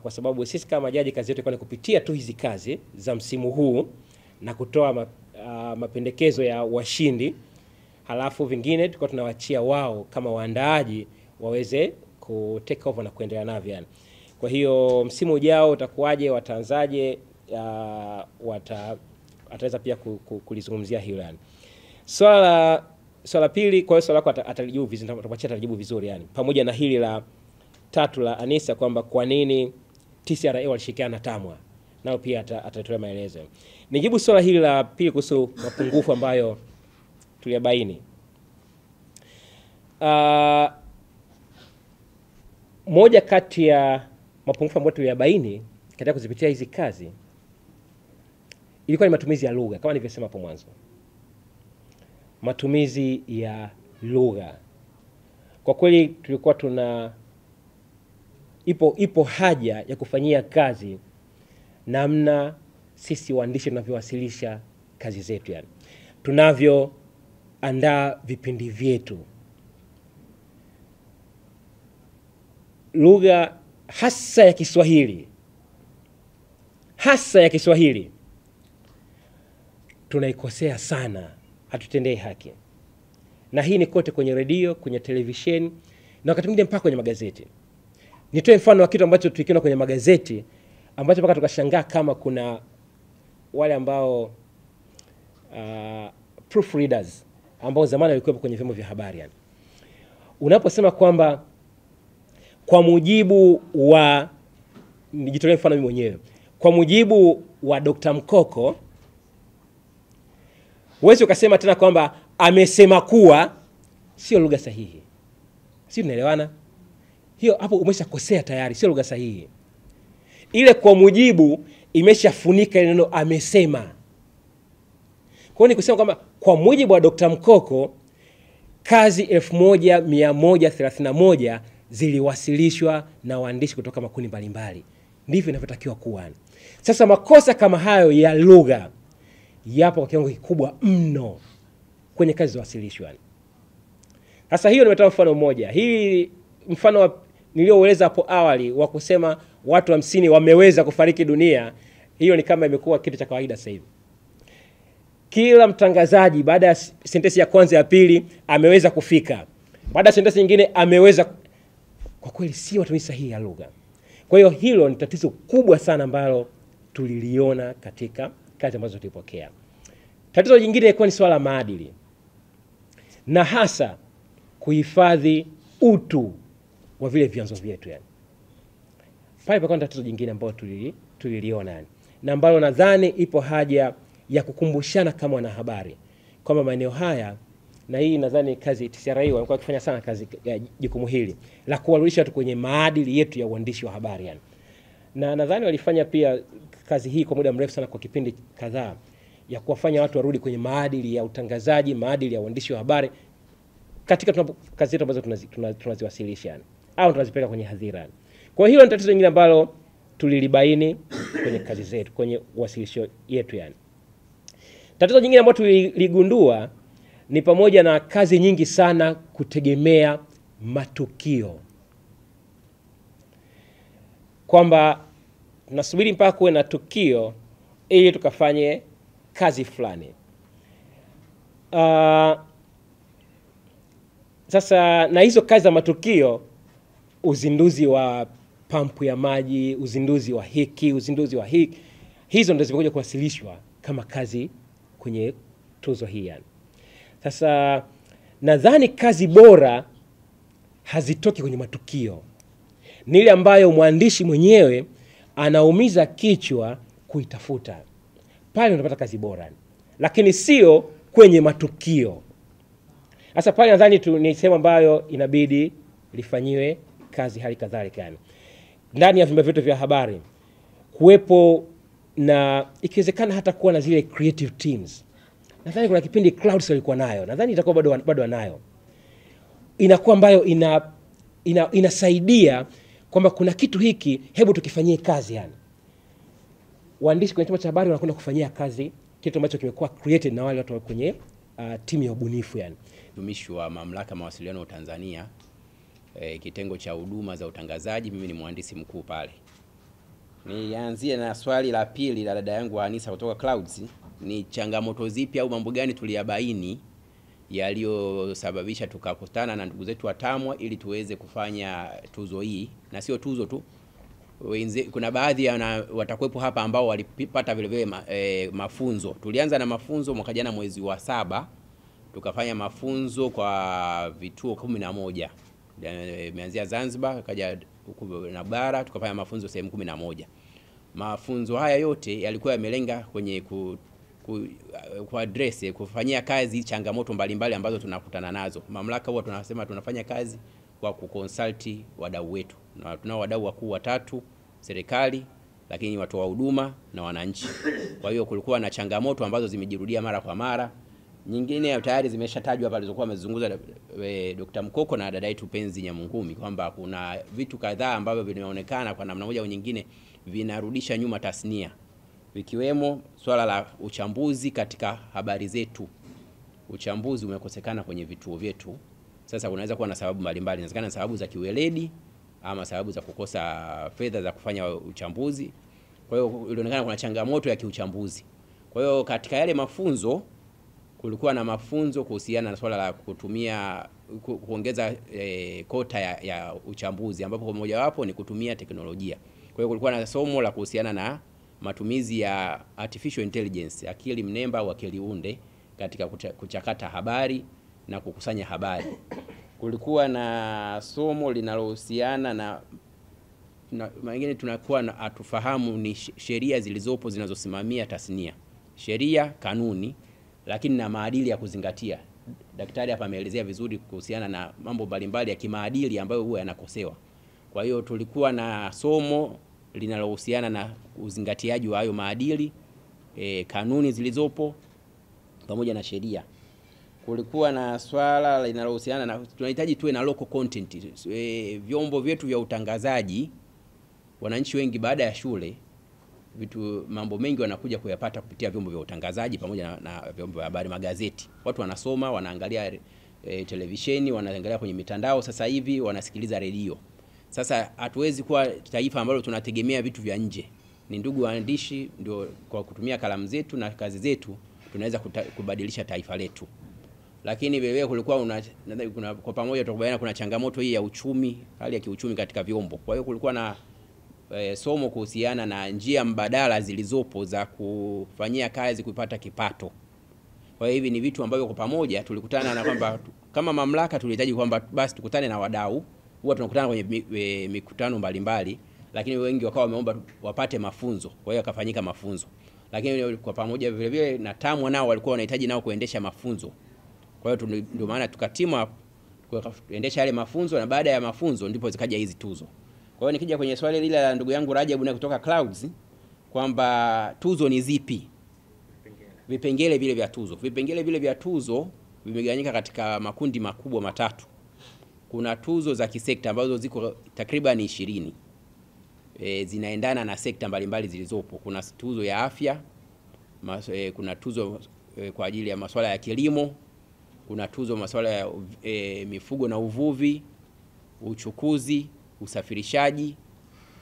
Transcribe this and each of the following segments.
kwa sababu sisi kama majaji kazi yetu ni kupitia tu hizi kazi za msimu huu na kutoa mapendekezo ya washindi, halafu vingine tulikuwa tunawachia wao kama waandaaji waweze ku take over na kuendelea navyo yani. Kwa hiyo msimu ujao utakuwaje, wataanzaje, ataweza pia kulizungumzia hilo yani. Swala pili, kwa hiyo swala lako atalijibu vizuri, tutapatia atalijibu vizuri yani. Pamoja na hili la tatu la Anisa kwamba kwa nini TCRA walishirikiana na TAMWA, nao pia atatoa maelezo. Nijibu swala hili la pili kuhusu mapungufu ambayo tuliyabaini. Moja kati ya mapungufu ambayo tuliyabaini katika kuzipitia hizi kazi ilikuwa ni matumizi ya lugha, kama nilivyosema hapo mwanzo. Matumizi ya lugha. Kwa kweli tulikuwa ipo haja ya kufanyia kazi namna sisi waandishi tunavyowasilisha kazi zetu yani. Tunavyoandaa vipindi vyetu. Lugha hasa ya Kiswahili tunaikosea sana, hatutendei haki. Na hii ni kote kwenye redio, kwenye televisheni na wakati mwingine mpaka kwenye magazeti. Nitoe mfano wa kitu ambacho tulikiona kwenye magazeti ambacho mpaka tukashangaa kama kuna wale ambao proofreaders ambao zamani walikuwa kwenye vyombo vya habari yani. Unaposema kwamba kwa mujibu wa, nijitolee mfano mimi mwenyewe, kwa mujibu wa Dr. Mkoko, huwezi ukasema tena kwamba amesema kuwa, sio lugha sahihi. Si tunaelewana? Hiyo hapo umeshakosea tayari, sio lugha sahihi. Ile kwa mujibu imeshafunika ile neno amesema. Kwa hiyo ni kusema kwamba kwa mujibu wa Dr. Mkoko kazi 1131 ziliwasilishwa na waandishi kutoka makundi mbalimbali. Ndivyo inavyotakiwa kuwa. Sasa makosa kama hayo ya lugha yapo kwa kiwango kikubwa mno kwenye kazi zilizowasilishwa. Sasa hiyo nimetoa mfano mmoja. Hii mfano nilioeleza hapo awali wa kusema watu 50 wameweza kufariki dunia, hiyo ni kama imekuwa kitu cha kawaida sasa hivi. Kila mtangazaji baada ya sentensi ya kwanza ya pili ameweza kufika. Baada ya sentensi nyingine ameweza. Kwa kweli si matumizi sahihi ya lugha. Kwa hiyo hilo ni tatizo kubwa sana ambalo tuliliona katika kazi ambazo tulipokea. Tatizo jingine ilikuwa ni swala maadili. Na hasa kuhifadhi utu wa vile vyanzo vyetu yani. Pale pakawa tatizo jingine ambalo tuliliona yani. Na ambalo nadhani ipo haja ya kukumbushana kama wanahabari kwamba maeneo haya, na hii nadhani kazi TCRA walikuwa wakifanya sana kazi ya jukumu hili la kuwarudisha watu kwenye maadili yetu ya uandishi wa habari yani. Na nadhani walifanya pia kazi hii kwa muda mrefu sana, kwa kipindi kadhaa, ya kuwafanya watu warudi kwenye maadili ya utangazaji, maadili ya uandishi wa habari katika kazi zetu ambazo tunaziwasilisha yani, au tunazipeleka kwenye hadhira yani. Kwa hiyo ni tatizo lingine ambalo tulilibaini kwenye kazi zetu, kwenye wasilisho yetu yani. Tatizo jingine ambalo tuligundua ni pamoja na kazi nyingi sana kutegemea matukio. Kwamba tunasubiri mpaka kuwe na tukio ili tukafanye kazi fulani. Sasa na hizo kazi za matukio, uzinduzi wa pampu ya maji, uzinduzi wa hiki, hizo ndio zimekuja kuwasilishwa kama kazi kwenye tuzo hii yani. Sasa nadhani kazi bora hazitoki kwenye matukio. Ni ile ambayo mwandishi mwenyewe anaumiza kichwa kuitafuta. Pale unapata kazi bora. Lakini sio kwenye matukio. Sasa pale nadhani ni sehemu ambayo inabidi lifanyiwe kazi hali kadhalika yani. Ndani ya vyombo vyetu vya habari kuwepo na ikiwezekana hata kuwa na zile creative teams. Nadhani kuna kipindi Clouds walikuwa nayo. Nadhani itakuwa bado wanayo. Inakuwa ambayo inasaidia kwamba kuna kitu hiki, hebu tukifanyie kazi yani. Waandishi kwenye chombo cha habari wanakwenda kufanyia kazi kitu ambacho kimekuwa created na wale watu kwenye timu ya ubunifu yani. Mtumishi wa Mamlaka Mawasiliano wa Tanzania, kitengo cha huduma za utangazaji, mimi ni mhandisi mkuu pale. Nianzie na swali la pili la dada yangu Anisa kutoka Clouds. Ni changamoto zipi au mambo gani tuliyabaini yaliyosababisha tukakutana na ndugu zetu wa TAMWA ili tuweze kufanya tuzo hii, na sio tuzo tu. Kuna baadhi ya watakuwepo hapa ambao walipata vile vile mafunzo. Tulianza na mafunzo mwaka jana mwezi wa 7, tukafanya mafunzo kwa vituo 11. Imeanzia Zanzibar, kaja huku na bara, tukafanya mafunzo sehemu 11. Mafunzo haya yote yalikuwa yamelenga kwenye ku address, kufanyia kazi changamoto mbalimbali ambazo tunakutana nazo. Mamlaka huwa tunasema tunafanya kazi kwa kuconsult wadau wetu. Na tunao wadau wakuu watatu, serikali, lakini watu wa huduma na wananchi. Kwa hiyo kulikuwa na changamoto ambazo zimejirudia mara kwa mara. Nyingine tayari zimeshatajwa hapa alizokuwa amezungumza Dr. Mkoko na dada yetu Penzi Nyamungumi, kwamba kuna vitu kadhaa ambavyo vinaonekana kwa namna moja au nyingine vinarudisha nyuma tasnia, vikiwemo swala la uchambuzi katika habari zetu. Uchambuzi umekosekana kwenye vituo vyetu. Sasa kunaweza kuwa na sababu mbalimbali, inawezekana sababu za kiweledi ama sababu za kukosa fedha za kufanya uchambuzi. Kwa hiyo ilionekana kuna changamoto ya kiuchambuzi. Kwa hiyo katika yale mafunzo kulikuwa na mafunzo kuhusiana na swala la kuongeza kota ya uchambuzi, ambapo mmoja wapo ni kutumia teknolojia. Kwa hiyo kulikuwa na somo la kuhusiana na matumizi ya artificial intelligence, akili mnemba au akili unde katika kuchakata habari na kukusanya habari. Kulikuwa na somo linalohusiana na mengine tunakuwa na atufahamu ni sheria zilizopo zinazosimamia tasnia. Sheria, kanuni, lakini na maadili ya kuzingatia. Daktari hapa ameelezea vizuri kuhusiana na mambo mbalimbali ya kimaadili ambayo huwa yanakosewa. Kwa hiyo tulikuwa na somo linalohusiana na uzingatiaji wa hayo maadili, kanuni zilizopo pamoja na sheria. Kulikuwa na swala linalohusiana na tunahitaji tuwe na local content. Vyombo vyetu vya utangazaji, wananchi wengi baada ya shule mambo mengi wanakuja kuyapata kupitia vyombo vya utangazaji pamoja na vyombo vya habari, magazeti. Watu wanasoma, wanaangalia televisheni, wanaangalia kwenye mitandao, sasa hivi wanasikiliza redio. Sasa hatuwezi kuwa taifa ambalo tunategemea vitu vya nje. Ni ndugu waandishi, ndio kwa kutumia kalamu zetu na kazi zetu tunaweza kubadilisha taifa letu. Lakini vile kulikuwa kwa pamoja tukubaliana kuna changamoto hii ya uchumi, hali ya kiuchumi katika vyombo. Kwa hiyo kulikuwa na somo kuhusiana na njia mbadala zilizopo za kufanyia kazi kupata kipato. Kwa hiyo hivi ni vitu ambavyo kwa pamoja tulikutana na kwamba kama mamlaka tulihitaji kwamba basi tukutane na wadau. Huwa tunakutana kwenye mikutano mbalimbali, lakini wengi wakawa wameomba wapate mafunzo. Kwa hiyo akafanyika mafunzo. Lakini kwa pamoja vile vile na TAMWA nao walikuwa wanahitaji nao kuendesha mafunzo. Kwa hiyo ndio maana tukatimwa kuendesha yale mafunzo, na baada ya mafunzo ndipo zikaja hizi tuzo. Kwa hiyo nikija kwenye swali lile la ndugu yangu Rajabu na kutoka Clouds kwamba tuzo ni zipi? Vipengele vile vya tuzo. Vipengele vile vya tuzo vimegawanyika katika makundi makubwa matatu. Kuna tuzo za kisekta ambazo ziko takriban 20. Zinaendana na sekta mbalimbali zilizopo. Kuna tuzo ya afya, kuna tuzo kwa ajili ya masuala ya kilimo, kuna tuzo masuala ya mifugo na uvuvi, uchukuzi, usafirishaji.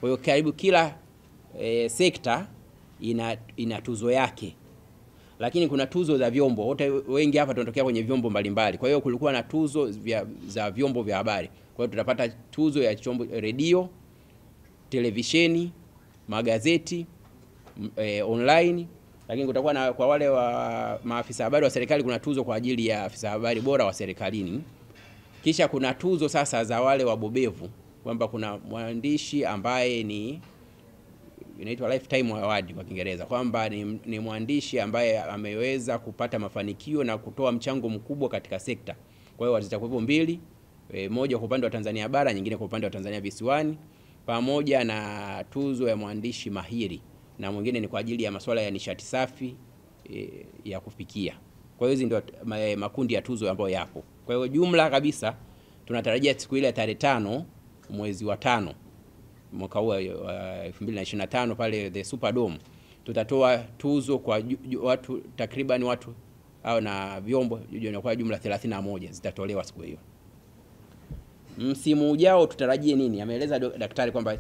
Kwa hiyo karibu kila sekta ina tuzo yake. Lakini kuna tuzo za vyombo. Wote wengi hapa tunatokea kwenye vyombo mbalimbali. Kwa hiyo kulikuwa na tuzo za vyombo vya habari. Kwa hiyo tutapata tuzo ya chombo redio, televisheni, magazeti, online. Lakini kutakuwa na kwa wale wa maafisa habari wa serikali kuna tuzo kwa ajili ya afisa habari bora wa serikalini. Kisha kuna tuzo sasa za wale wabobevu, kwamba kuna mwandishi ambaye inaitwa lifetime award kwa Kiingereza, kwamba ni mwandishi ambaye ameweza kupata mafanikio na kutoa mchango mkubwa katika sekta. Kwa hiyo zitakuwepo 2, moja kwa upande wa Tanzania bara, nyingine kwa upande wa Tanzania visiwani, pamoja na tuzo ya mwandishi mahiri, na mwingine ni kwa ajili ya masuala ya nishati safi ya kupikia. Kwa hiyo hizi ndio makundi ya tuzo ambayo yapo. Kwa hiyo jumla kabisa tunatarajia siku ile ya tarehe 5 mwezi wa 5 mwaka huu 2025 pale the Superdome tutatoa tuzo kwa watu takriban watu au na vyombo kwa jumla 31 zitatolewa siku hiyo. Msimu ujao tutarajie nini? Ameeleza daktari kwamba